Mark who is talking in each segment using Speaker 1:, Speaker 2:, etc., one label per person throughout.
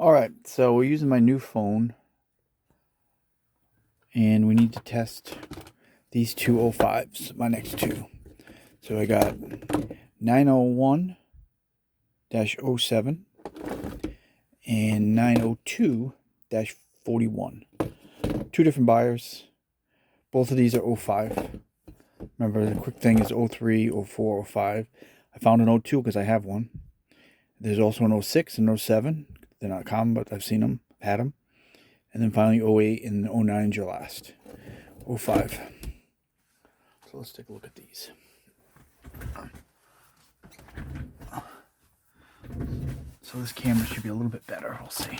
Speaker 1: Alright, so we're using my new phone, and we need to test these two 05s, my next two. So I got 901-07 and 902-41. Two different buyers. Both of these are 05. Remember, the quick thing is 03, 04, 05. I found an 02 because I have one. There's also an 06 and 07. They're not common, but I've seen them, had them. And then finally 08 and 09 is your last. 05. So let's take a look at these. So this camera should be a little bit better. We'll see.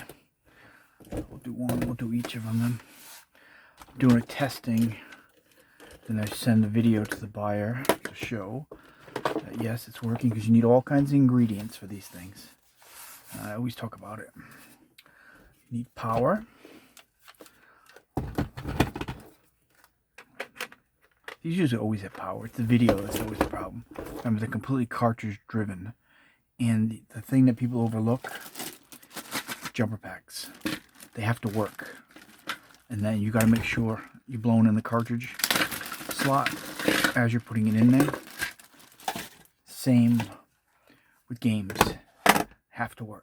Speaker 1: We'll do one. We'll do each of them then. I'm doing a testing. Then I send the video to the buyer to show that yes, it's working, because you need all kinds of ingredients for these things. I always talk about it. You need power. These usually always have power. It's the video that's always the problem. Remember, they're completely cartridge driven. And the thing that people overlook, jumper packs. They have to work. And then you got to make sure you're blowing in the cartridge slot as you're putting it in there. Same with games. Have to work.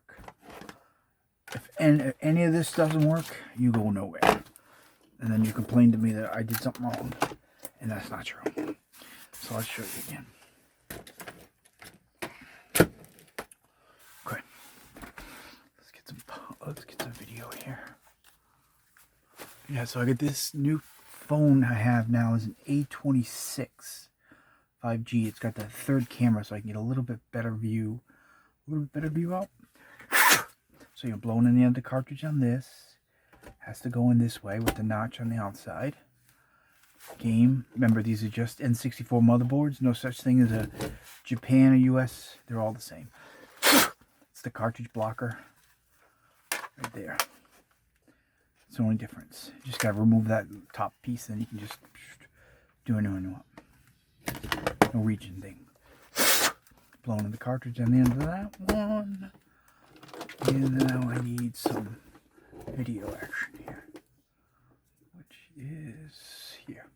Speaker 1: If any of this doesn't work, you go nowhere. And then you complain to me that I did something wrong. And that's not true. So I'll show you again. Okay. Let's get some video here. Yeah, so I got this new phone I have now is an A26 5G. It's got the third camera, so I can get a little bit better view. A little bit better view out. So you're blowing in the end of the cartridge on this. Has to go in this way with the notch on the outside. Game. Remember, these are just N64 motherboards. No such thing as a Japan or US. They're all the same. It's the cartridge blocker. Right there. It's the only difference. You just gotta remove that top piece, then you can just do anyone you want. No region thing. Blowing in the cartridge on the end of that one. And now I need some video action here, which is here.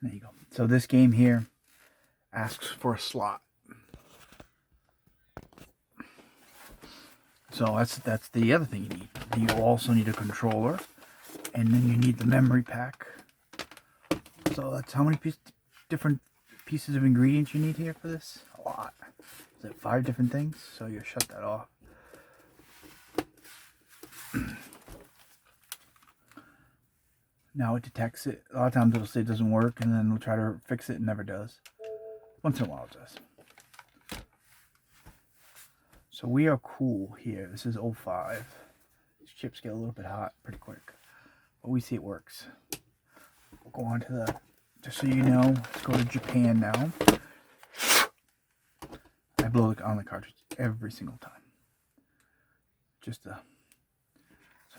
Speaker 1: There you go. So this game here asks for a slot. So that's the other thing you need. You also need a controller, and then you need the memory pack. So that's how many different pieces of ingredients you need here for this? A lot. Is it 5 different things? So you shut that off. Now it detects it. A lot of times it'll say it doesn't work, and then we'll try to fix it and never does. Once in a while it does. So we are cool here. This is 05. These chips get a little bit hot pretty quick, but we see it works. We'll go on to the, just so you know, let's go to Japan now. I blow it on the cartridge every single time. So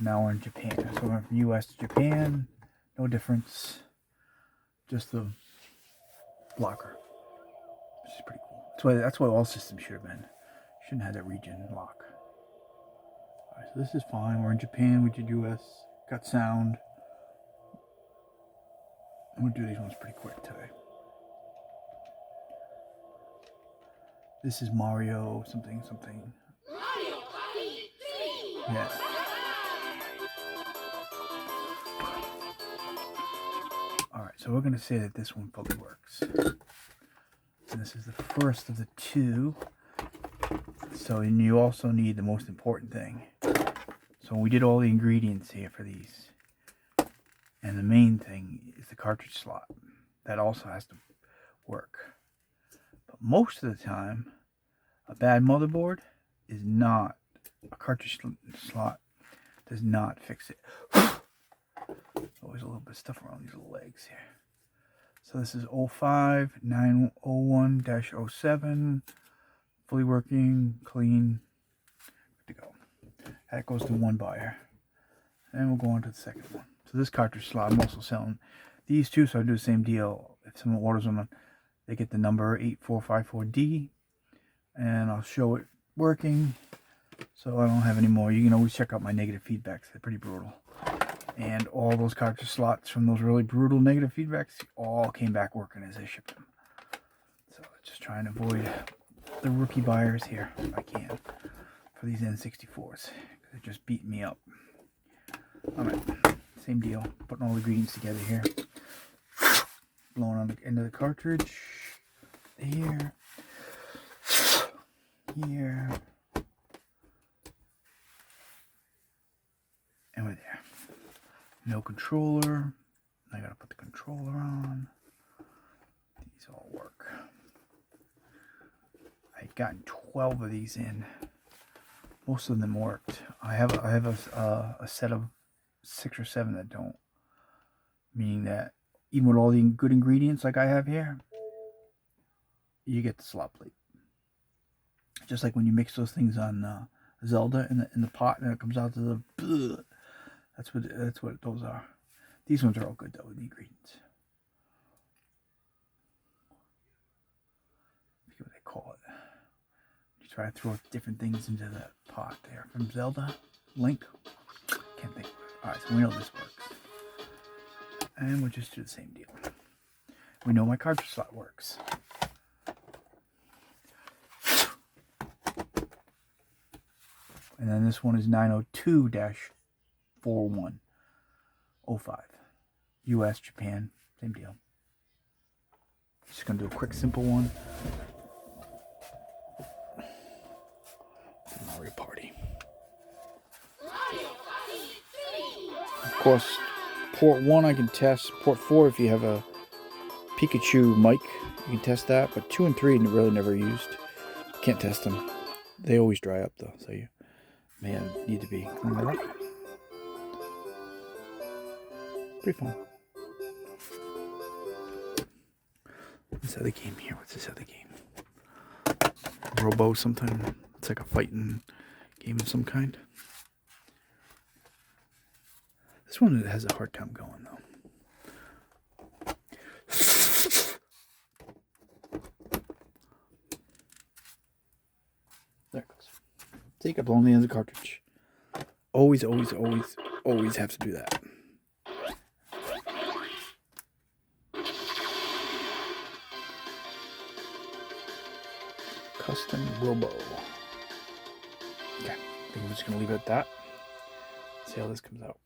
Speaker 1: now we're in Japan. So we went from US to Japan. No difference. Just the blocker. Which is pretty cool. That's what all systems should have been. Shouldn't have that region lock. Alright, so this is fine. We're in Japan. We did US. Got sound. I'm going to do these ones pretty quick today. This is Mario something. Mario Party 3! Yeah. Alright, so we're going to say that this one fully works. And this is the first of the two. So, and you also need the most important thing. So we did all the ingredients here for these. And the main thing is the cartridge slot. That also has to work. But most of the time, a bad motherboard is not, a cartridge slot does not fix it. Always a little bit of stuff around these little legs here. So this is 05, 901-07. Fully working, clean, good to go. That goes to one buyer. And we'll go on to the second one. So this cartridge slot, I'm also selling these two, so I do the same deal. If someone orders them, they get the number 8454D, and I'll show it working. So I don't have any more. You can always check out my negative feedbacks. They're pretty brutal. And all those cartridge slots from those really brutal negative feedbacks all came back working as I shipped them. So just trying to avoid the rookie buyers here if I can for these N64s, because they're just beating me up. Alright, same deal. Putting all the ingredients together here. Blowing on the end of the cartridge. Here. Here. And we're there. No controller. I gotta put the controller on. These all work. I've gotten 12 of these in. Most of them worked. I have a set of 6 or 7 that don't. Meaning that even with all the good ingredients like I have here, you get the slot plate. Just like when you mix those things on Zelda in the pot and it comes out to the bleh. That's what those are. These ones are all good though with the ingredients. I forget what they call it. You try to throw different things into that pot there from Zelda. Link. Can't think of it. Alright, so we know this works. And we'll just do the same deal. We know my cartridge slot works. And then this one is 902-4105. US, Japan, same deal. Just gonna do a quick, simple one. Mario Party. Of course, port 1 I can test. Port 4 if you have a Pikachu mic, you can test that. But 2 and 3 really never used. Can't test them. They always dry up though, so you may need to be cleaned up. Pretty fun. This other game here. What's this other game? Robo something. It's like a fighting game of some kind. This one has a hard time going though. There it goes. Take up only as a cartridge. Always, always, always, always have to do that. Custom Robo. Okay, I think I'm just going to leave it at that. See how this comes out.